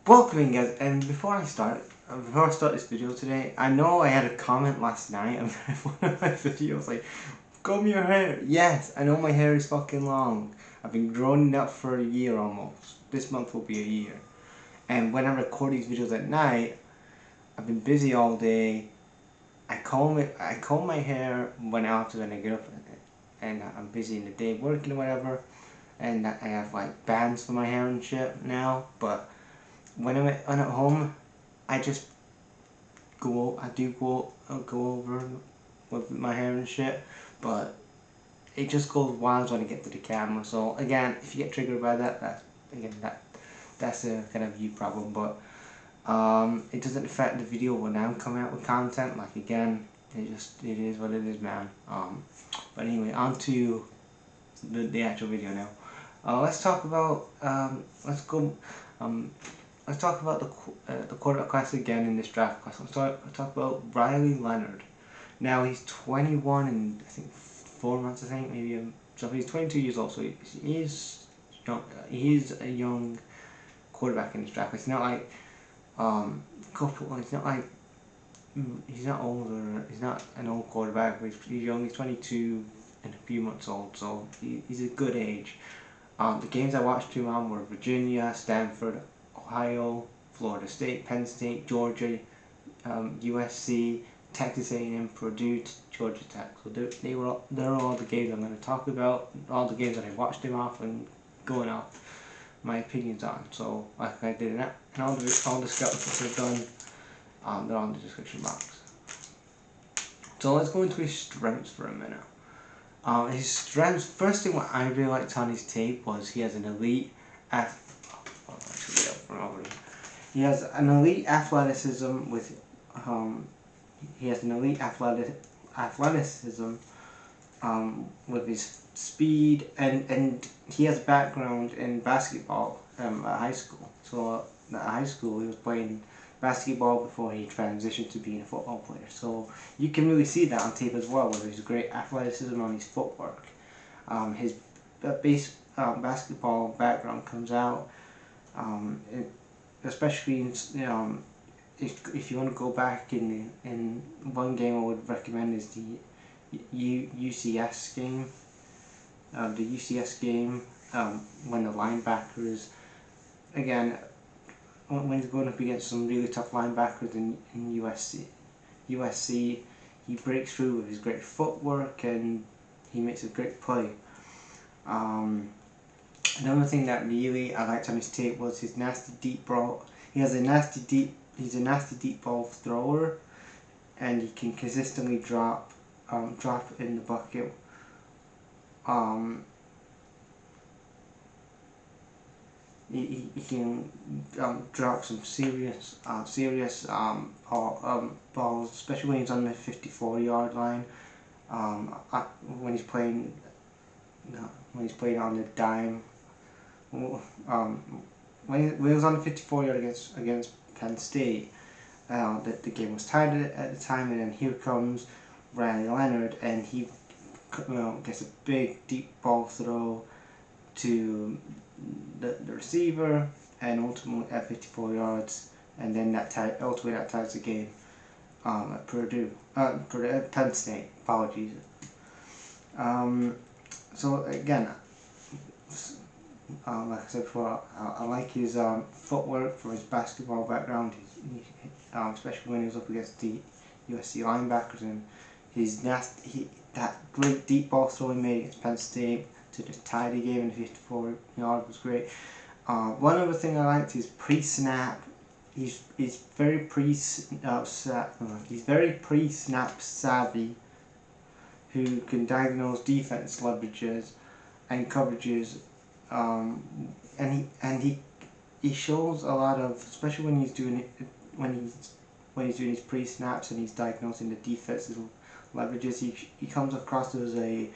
Welcome in guys, and before I start this video today, I know I had a comment last night on one of my videos like, comb your hair. Yes, I know my hair is fucking long. I've been growing it out for a year almost. This month will be a year. And when I record these videos at night, I've been busy all day. I comb my hair when I get up and I'm busy in the day working or whatever. And I have like bands for my hair and shit now, but when I'm at home, I just go over with my hair and shit, but it just goes wild when I get to the camera. So again, if you get triggered by that, that's a kind of you problem, but it doesn't affect the video when I'm coming out with content. Like again, it is what it is, man. But anyway, on to the actual video now. Let's talk about let's talk about the quarterback class again in this draft class. Let's talk about Riley Leonard. Now he's 21 and I think 4 months. I think maybe so he's 22 years old. So he is young. He's a young quarterback in this draft. It's not like It's not like he's not older. He's not an old quarterback. But he's young. He's 22 and a few months old. So he's a good age. The games I watched him on were Virginia, Stanford, Ohio, Florida State, Penn State, Georgia, USC, Texas A&M, Purdue, Georgia Tech. So they're all the games I'm going to talk about, all the games that I watched him off and going off my opinions on. So like I did and all the scouting reports I've done, they're on the description box. So let's go into his strengths for a minute. His strengths, first thing what I really liked on his tape was he has an elite he has an elite athleticism with athleticism with his speed, and he has background in basketball at high school. So at high school he was playing basketball before he transitioned to being a football player. So you can really see that on tape as well, with his great athleticism on his footwork. His base basketball background comes out, especially if you want to go back in one game I would recommend is the UCS game. The UCS game when the linebackers, again, when he's going up against some really tough linebackers in USC, he breaks through with his great footwork and he makes a great play. Another thing that really I liked on his tape was his nasty deep ball. He's a nasty deep ball thrower, and he can consistently drop in the bucket. He can drop some serious balls, especially when he's on the 54-yard line. When he's playing on the dime. When he was on the 54-yard against Penn State, the game was tied at the time, and then here comes Riley Leonard, and he gets a big deep ball throw to the receiver, and ultimately at 54 yards, and then ultimately that ties the game at Penn State. Apologies. So again, like I said before, I like his footwork from his basketball background. Especially when he was up against the USC linebackers, and that great deep ball throw he made against Penn State to just tie the game in 54 yards was great. One other thing I liked is pre-snap. He's very pre-snap savvy, who can diagnose defense leverages and coverages, and he shows a lot of, especially when he's doing it when he's doing his pre-snaps and he's diagnosing the defensive leverages. He comes across as a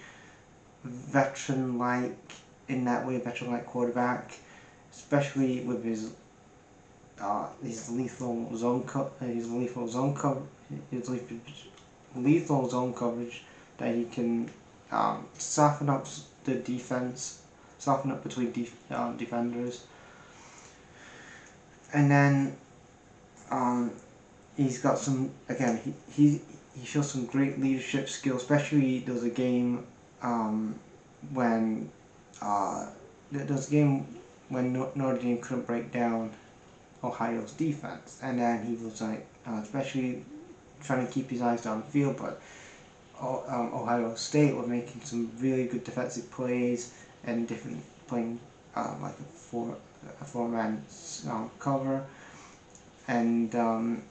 veteran-like quarterback, especially with his lethal zone coverage, that he can soften up the defense, soften up between defenders. And then he's got some, again, he shows some great leadership skills, especially there was a game when there was a game when Notre Dame couldn't break down Ohio's defense, and then he was like, especially trying to keep his eyes downfield, but Ohio State were making some really good defensive plays and different playing like a four-man cover, and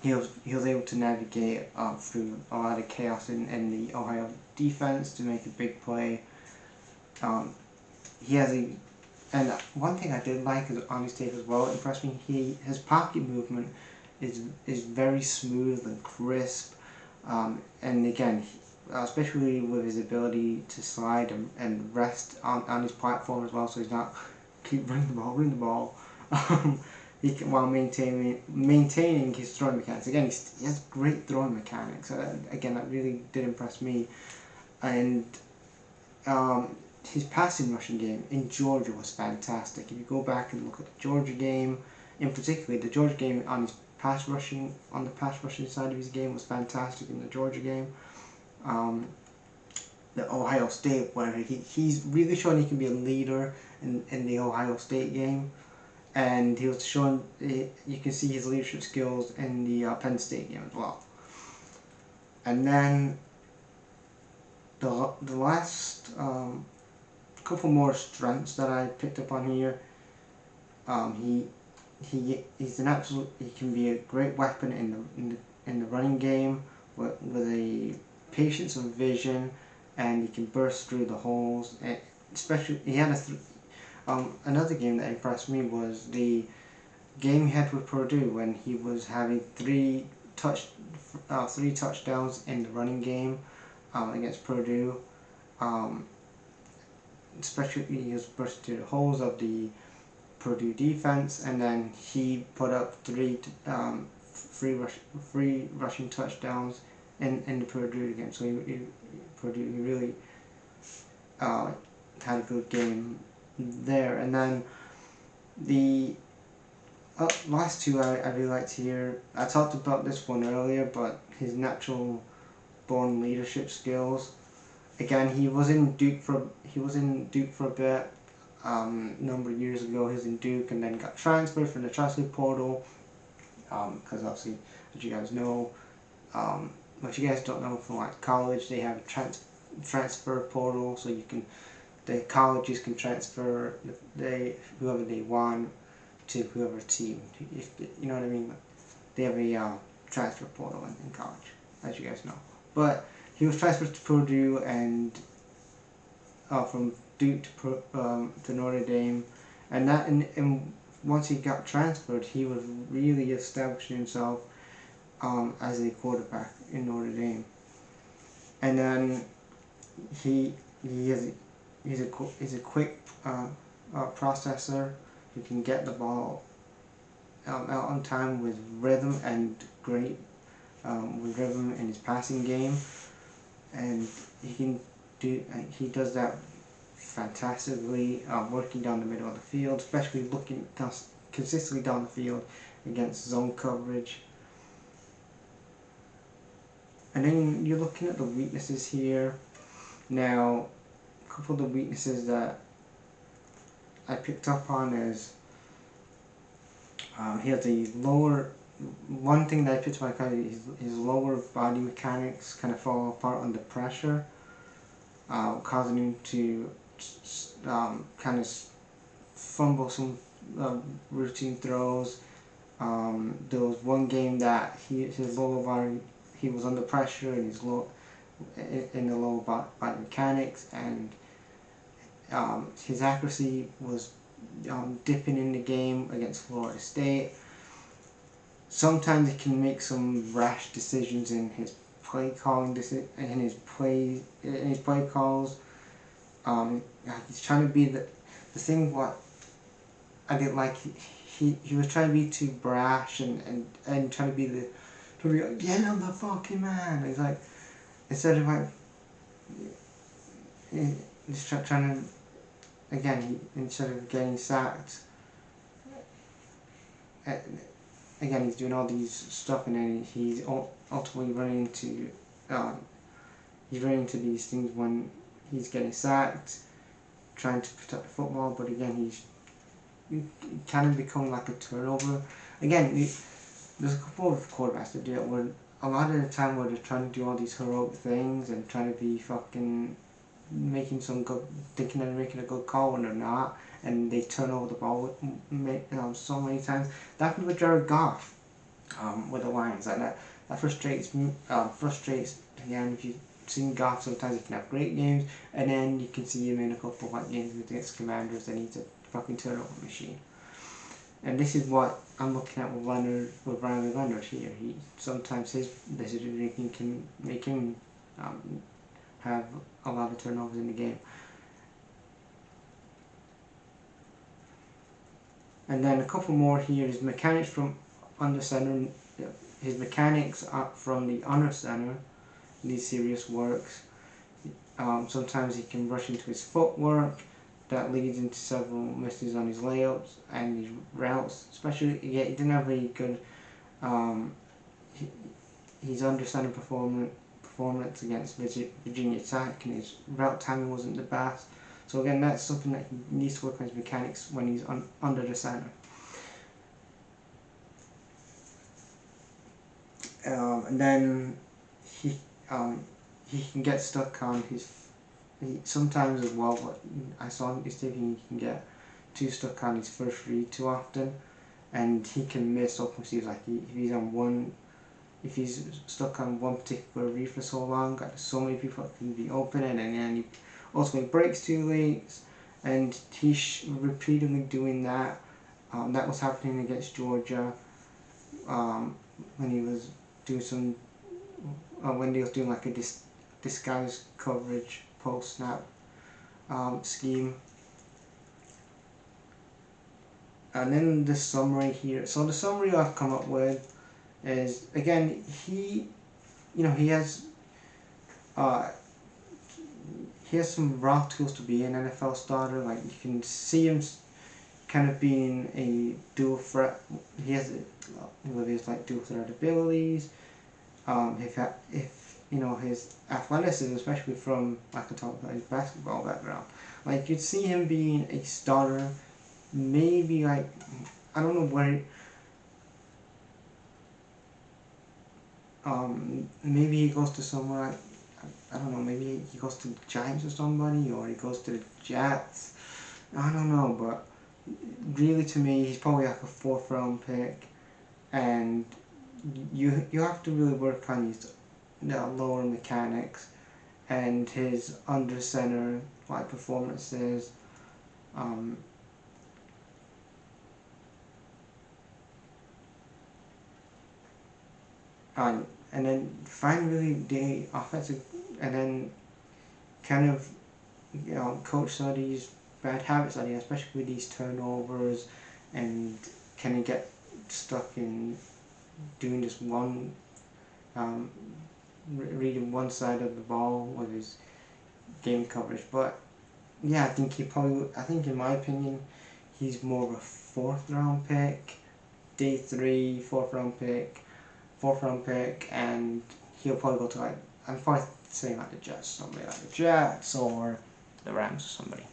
he was able to navigate through a lot of chaos in the Ohio defense to make a big play. He has a, and one thing I did like is on his tape as well, it impressed me. His pocket movement is very smooth and crisp, and again, especially with his ability to slide and rest on his platform as well, so he's not keep running the ball. He can, while maintaining his throwing mechanics. Again, he has great throwing mechanics. So again, that really did impress me. And his passing rushing game in Georgia was fantastic. If you go back and look at the Georgia game, in particular, the Georgia game on his pass rushing side of his game was fantastic in the Georgia game. The Ohio State, where he's really showing he can be a leader in the Ohio State game. And he was showing, you can see his leadership skills in the Penn State game as well. And then the last couple more strengths that I picked up on here. He's an absolute. He can be a great weapon in the running game with a patience and vision, and he can burst through the holes. Especially, he had another game that impressed me was the game he had with Purdue when he was having three touchdowns in the running game against Purdue. Especially, he was bursting through the holes of the Purdue defense, and then he put up free rushing touchdowns in the Purdue game. So Purdue really had a good game there. And then the last two I really liked here. I talked about this one earlier, but his natural born leadership skills. Again, he was in Duke for a bit. Number of years ago, he was in Duke and then got transferred from the transfer portal. Because obviously, as you guys know, if you guys don't know, from like college, they have a transfer portal, so the colleges can transfer whoever they want to whoever team. If you know what I mean, they have a transfer portal in college, as you guys know. But he was transferred to Purdue and from Duke to Notre Dame, and once he got transferred, he was really establishing himself as a quarterback in Notre Dame. And then he's a quick processor who can get the ball out on time with rhythm and great with rhythm in his passing game, and he does that fantastically, working down the middle of the field, especially looking consistently down the field against zone coverage. And then you're looking at the weaknesses here. Now, a couple of the weaknesses that I picked up on is he has a lower. One thing that I picked up on is his lower body mechanics kind of fall apart under pressure, causing him to kind of fumble some routine throws. There was one game that his lower body, he was under pressure and in the lower body mechanics, and his accuracy was dipping in the game against Florida State. Sometimes he can make some rash decisions in his play calling, in his play calls. He's trying to be the thing. What I didn't like, he was trying to be too brash and trying to be like, yeah, I'm the fucking man. He's like, instead of like, he's trying to, again, instead of getting sacked, again, he's doing all these stuff, and then he's ultimately running into these things when he's getting sacked, trying to protect the football, but again, he's kind of becoming like a turnover. Again, there's a couple of quarterbacks that do it where a lot of the time where they're trying to do all these heroic things and trying to be fucking making some good, thinking they're making a good call when they're not, and they turn over the ball so many times. That happened with Jared Goff with the Lions, and that frustrates me. Frustrates again. If you've seen Goff, sometimes he can have great games, and then you can see him in a couple of like games against Commanders, and he's a fucking turnover machine. And this is what I'm looking at with Leonard, with Ryan Leonard here. He sometimes his decision making can make him have a lot of turnovers in the game. And then a couple more here. His mechanics from under center. His mechanics from the under center need serious works. Sometimes he can rush into his footwork. That leads into several misses on his layups and his routes. Especially, he didn't have very good. His under center performance against Virginia Tech, and his route timing wasn't the best. So again, that's something that he needs to work on his mechanics when he's under the center. And then he can get stuck on sometimes as well. But I saw him this he can get too stuck on his first read too often, and he can miss open receivers. Like if he's stuck on one particular read for so long, so many people that can be open, and then he ultimately breaks too late, and he's repeatedly doing that. That was happening against Georgia when he was doing when they was doing like a disguised coverage post snap scheme. And then the summary here. So the summary I've come up with is, again, he has some raw tools to be an NFL starter. Like, you can see him kind of being a dual threat. He has like dual threat abilities. If his athleticism, especially from, like I talked about, his basketball background, like, you'd see him being a starter. Maybe, like, I don't know where. Maybe he goes to somewhere like, I don't know, maybe he goes to the Giants or somebody, or he goes to the Jets. I don't know, but really, to me, he's probably like a 4th round pick, and you have to really work on his lower mechanics and his under center like performances. And then find really the offensive, and then kind of coach some of these bad habits that he has, especially with these turnovers, and kind of get stuck in doing just one, reading one side of the ball with his game coverage. But yeah, I think in my opinion, he's more of a 4th round pick, day 3, 4th round pick. 4th round pick, and he'll probably go to, like, I'm probably saying like the Jets, somebody like the Jets or the Rams or somebody.